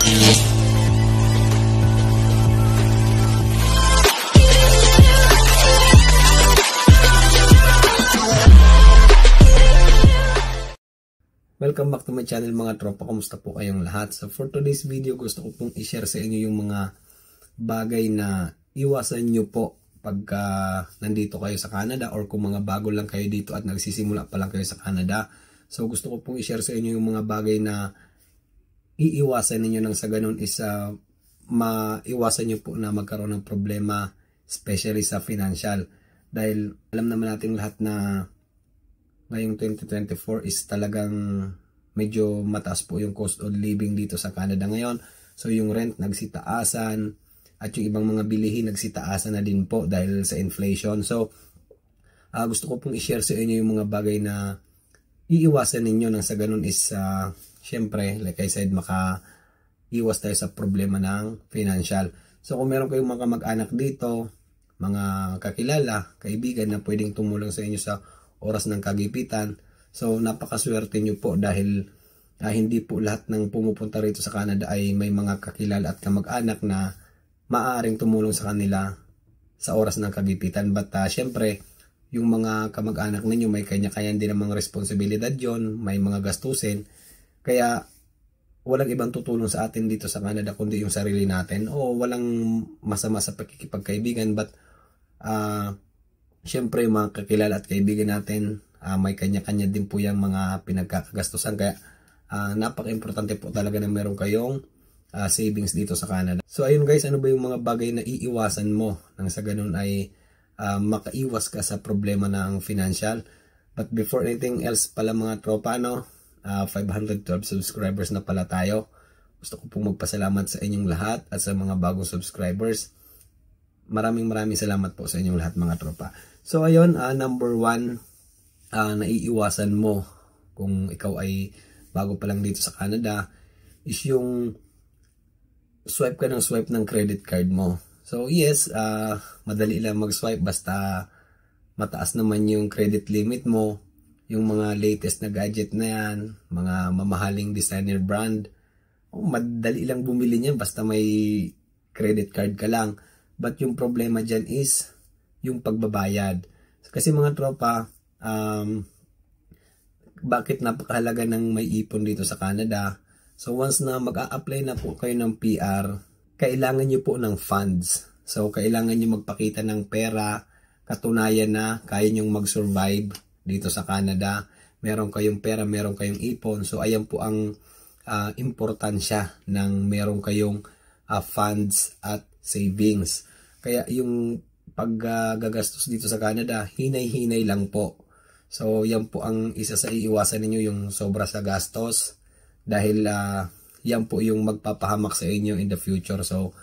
Welcome back to my channel mga tropa, kumusta po kayong lahat? So for today's video, gusto ko pong i-share sa inyo yung mga bagay na iwasan nyo po pagka nandito kayo sa Canada, or kung mga bago lang kayo dito at nagsisimula pa lang kayo sa Canada. So gusto ko pong i-share sa inyo yung mga bagay na iiwasan ninyo nang sa ganun is maiwasan nyo po na magkaroon ng problema, especially sa financial. Dahil alam naman natin lahat na ngayong 2024 is talagang medyo mataas po yung cost of living dito sa Canada ngayon. So yung rent nagsitaasan at yung ibang mga bilihin nagsitaasan na din po dahil sa inflation. So gusto ko pong i-share sa inyo yung mga bagay na iiwasan ninyo nang sa ganun is syempre, like I said, maka-iwas tayo sa problema ng financial. So kung meron kayong mga mag-anak dito, mga kakilala, kaibigan na pwedeng tumulong sa inyo sa oras ng kagipitan, so napakaswerte nyo po dahil hindi po lahat ng pumupunta rito sa Canada ay may mga kakilala at kamag-anak na maaaring tumulong sa kanila sa oras ng kagipitan. But syempre, yung mga kamag-anak ninyo may kanya-kanya din namang responsibilidad yon, may mga gastusin, kaya walang ibang tutulong sa atin dito sa Canada kundi yung sarili natin. O walang masama sa pakikipagkaibigan, but syempre yung mga kakilala at kaibigan natin may kanya-kanya din po yung mga pinagkakagastusan, kaya napaka-importante po talaga na meron kayong savings dito sa Canada. So ayun guys, ano ba yung mga bagay na iiwasan mo nang sa ganun ay makaiwas ka sa problema ng financial. But before anything else pala mga tropa, 512 subscribers na pala tayo. Gusto ko pong magpasalamat sa inyong lahat at sa mga bagong subscribers. Maraming salamat po sa inyong lahat mga tropa. So ayun, number 1 na iiwasan mo kung ikaw ay bago pa lang dito sa Canada is yung swipe ka ng credit card mo. So yes, madali lang mag-swipe basta mataas naman yung credit limit mo, yung mga latest na gadget na yan, mga mamahaling designer brand, madali lang bumili niyan basta may credit card ka lang. But yung problema dyan is yung pagbabayad. Kasi mga tropa, bakit napakahalaga ng may ipon dito sa Canada? So once na mag-a-apply na po kayo ng PR, kailangan nyo po ng funds. So kailangan nyo magpakita ng pera, katunayan na kaya nyong mag-survive dito sa Canada. Meron kayong pera, meron kayong ipon. So ayan po ang importansya ng meron kayong funds at savings. Kaya yung paggagastos dito sa Canada, hinay-hinay lang po. So yan po ang isa sa iiwasan ninyo, yung sobra sa gastos, dahil yan po yung magpapahamak sa inyo in the future. So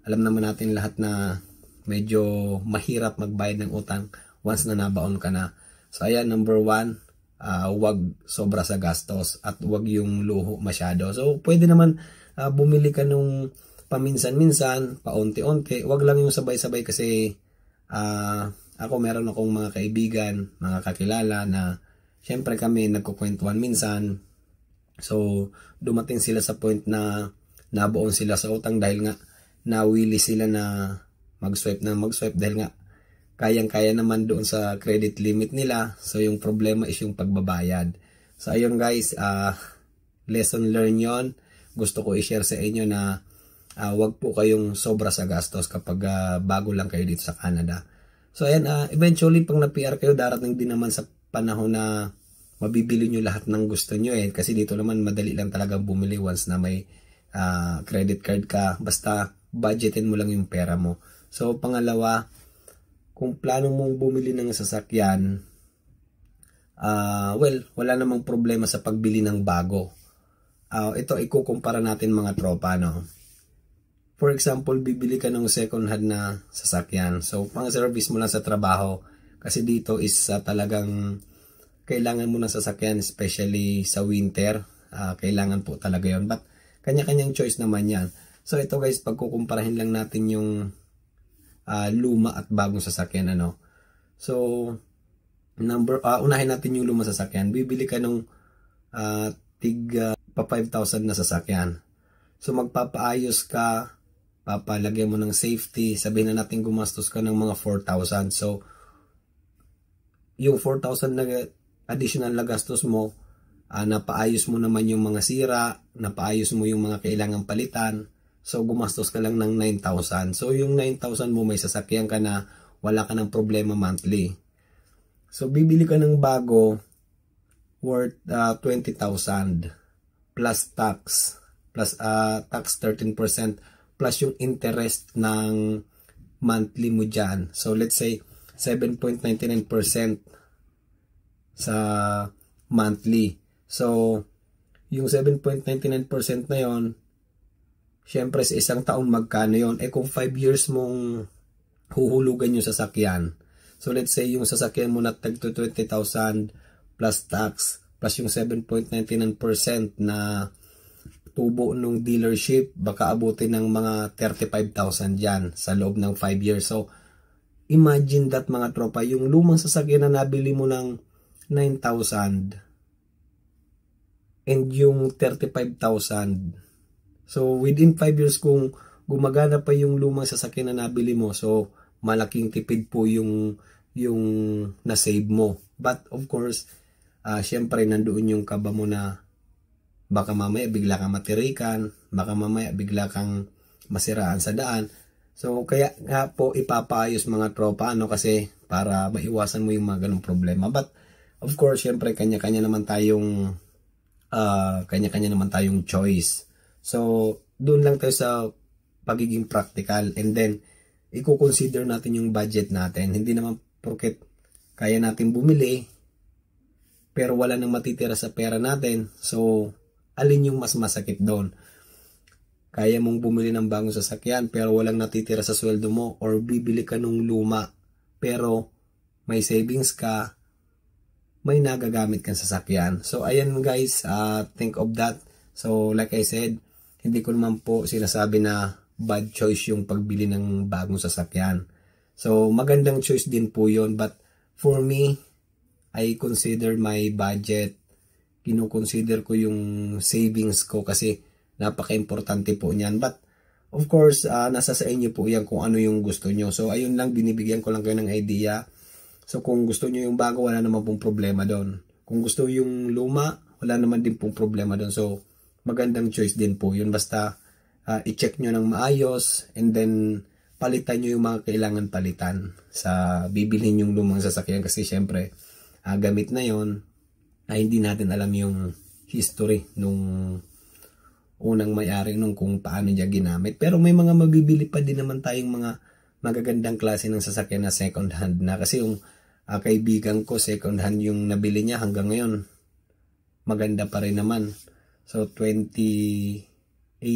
alam naman natin lahat na medyo mahirap magbayad ng utang once na nabaon ka na. So ayan, number 1, wag sobra sa gastos at wag yung luho masyado. So pwede naman bumili ka nung paminsan-minsan, paunti-unti, wag lang yung sabay-sabay kasi ako meron akong mga kaibigan, mga kakilala na syempre kami nagkukwentuhan minsan. So dumating sila sa point na nabuon sila sa utang dahil nga nawili sila na mag-swipe dahil nga kayang-kaya naman doon sa credit limit nila. So yung problema is yung pagbabayad. So ayun guys, lesson learned yon. Gusto ko i-share sa inyo na wag po kayong sobra sa gastos kapag bago lang kayo dito sa Canada. So ayan, eventually pag na-PR kayo, darating din naman sa panahon na mabibili nyo lahat ng gusto nyo kasi dito naman madali lang talaga bumili once na may credit card ka, basta budgetin mo lang yung pera mo. So pangalawa, kung plano mong bumili ng sasakyan, wala namang problema sa pagbili ng bago. Ito ikukumpara natin mga tropa, For example, bibili ka ng second hand na sasakyan. So, pang service mo lang sa trabaho. Kasi dito is talagang kailangan mo ng sasakyan, especially sa winter. Kailangan po talaga yon. But, kanya-kanyang choice naman yan. So, ito guys, pagkukumparahin lang natin yung luma at bagong sasakyan. So, unahin natin yung luma sasakyan. Bibili ka ng pa 5,000 na sasakyan. So magpapaayos ka, papalagyan mo ng safety, sabihin na natin gumastos ka ng mga 4,000. So yung 4,000 na additional na gastos mo, napaayos mo naman yung mga sira, napaayos mo yung mga kailangang palitan, so gumastos ka lang ng 9,000. So yung 9,000 mo, may sasakyan ka na, wala ka ng problema monthly. So bibili ka ng bago worth 20,000 plus tax, plus tax 13%, plus yung interest ng monthly mo dyan. So let's say 7.99% sa monthly. So, yung 7.99% na yon, syempre sa isang taon magkano yon? Eh kung 5 years mong huhulugan yung sasakyan. So, let's say yung sasakyan mo na tag 20,000 plus tax, plus yung 7.99% na tubo nung dealership, baka abutin ng mga 35,000 dyan sa loob ng 5 years. So, imagine that mga tropa, yung lumang sasakyan na nabili mo ng 9,000 and yung 35,000. So, within 5 years kung gumagana pa yung lumang sasakyan na nabili mo, so, malaking tipid po yung na-save mo. But, of course, syempre, nandoon yung kaba mo na baka mamaya bigla kang matirikan, baka mamaya bigla kang masiraan sa daan. So, kaya nga po ipapaayos mga tropa, kasi para maiwasan mo yung mga ganong problema. But, of course, syempre, kanya-kanya naman tayong choice. So, doon lang tayo sa pagiging practical, and then i-consider natin yung budget natin. Hindi naman porket kaya natin bumili pero wala nang matitira sa pera natin. So, alin yung mas masakit doon? Kaya mong bumili ng bagong sasakyan pero walang natitira sa sweldo mo, or bibili ka nung luma pero may savings ka, may nagagamit kang sasakyan. So, ayan guys, think of that. So, like I said, hindi ko naman po sinasabi na bad choice yung pagbili ng bagong sasakyan. So, magandang choice din po yun. But, for me, I consider my budget. Kino-consider ko yung savings ko kasi napaka-importante po niyan. But, of course, nasa sa inyo po yan kung ano yung gusto nyo. So, ayun lang, binibigyan ko lang kayo ng idea. So, kung gusto nyo yung bago, wala naman pong problema doon. Kung gusto yung luma, wala naman din pong problema doon. So, magandang choice din po yun. Basta, i-check nyo ng maayos, and then, palitan nyo yung mga kailangan palitan sa bibilhin yung lumang sasakyan. Kasi, syempre, gamit na yon, hindi natin alam yung history nung unang may-ari nung kung paano niya ginamit. Pero may mga mabibili pa din naman tayong mga magagandang klase ng sasakyan na second hand na, kasi yung kaibigan ko second hand yung nabili niya hanggang ngayon maganda pa rin naman. So 2018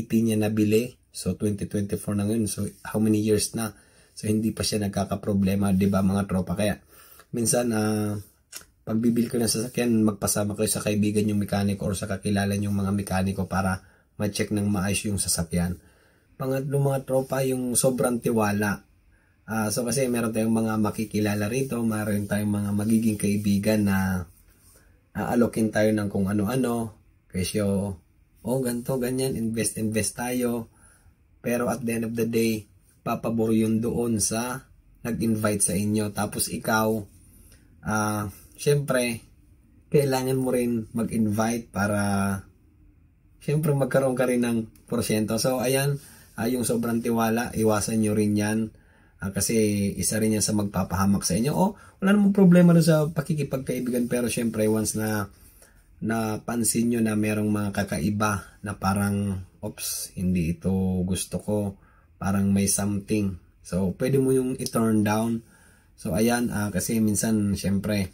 niya nabili, so 2024 na ngayon, so how many years na, so hindi pa siya nagkakaproblema, di ba mga tropa? Kaya minsan pag bibili ko ng sasakyan, magpasama kayo sa kaibigan yung mekaniko or sa kakilala yung mga mekaniko para ma-check ng maayos yung sasakyan. Pangatlo mga tropa, yung sobrang tiwala. So kasi meron tayong mga makikilala rito, meron tayong mga magiging kaibigan na alokin tayo ng kung ano-ano, presyo, ganito, ganyan, invest tayo. Pero at the end of the day, papabor yun doon sa nag-invite sa inyo. Tapos ikaw, syempre, kailangan mo rin mag-invite para syempre magkaroon ka rin ng porsyento. So ayan, yung sobrang tiwala, iwasan nyo rin yan. Kasi isa rin yan sa magpapahamak sa inyo. Wala namang problema doon sa pakikipagkaibigan, pero syempre once na napansin nyo na merong mga kakaiba na parang, hindi ito gusto ko, parang may something. So pwede mo yung i-turn down. So ayan, kasi minsan syempre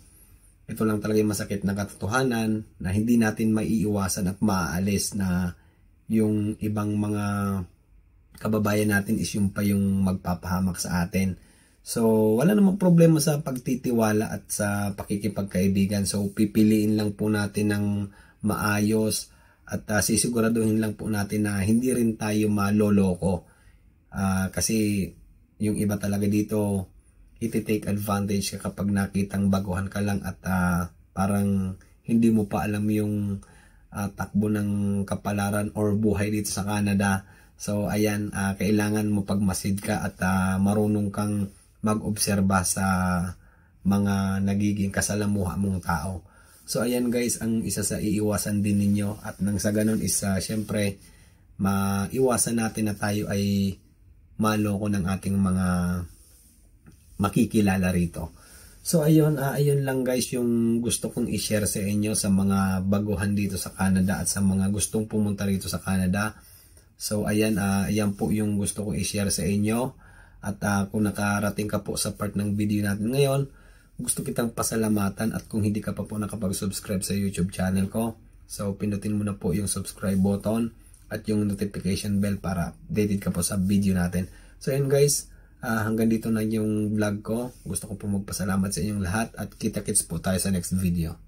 ito lang talaga yung masakit na katotohanan na hindi natin maiiwasan at maaalis na yung ibang mga kababayan natin is yung pa yung magpapahamak sa atin. So, wala namang problema sa pagtitiwala at sa pakikipagkaibigan. So, pipiliin lang po natin ng maayos at sisiguraduhin lang po natin na hindi rin tayo maloloko. Kasi yung iba talaga dito, iti-take advantage ka kapag nakitang baguhan ka lang at parang hindi mo pa alam yung takbo ng kapalaran or buhay dito sa Canada. So ayan, kailangan mo pagmasid ka at marunong kang mag-obserba sa mga nagiging kasalamuha mong tao. So ayan guys, ang isa sa iiwasan din ninyo at nang sa ganun is syempre maiwasan natin na tayo ay maloko ng ating mga makikilala rito. So ayun, ayun lang guys yung gusto kong i-share sa inyo sa mga baguhan dito sa Canada at sa mga gustong pumunta rito sa Canada. So ayan, ayan po yung gusto kong i-share sa inyo. At kung nakarating ka po sa part ng video natin ngayon, gusto kitang pasalamatan at kung hindi ka pa po nakapag-subscribe sa YouTube channel ko, so pinutin mo na po yung subscribe button at yung notification bell para updated ka po sa video natin. So ayan guys, hanggang dito na yung vlog ko. Gusto ko po magpasalamat sa inyong lahat at kita-kits po tayo sa next video.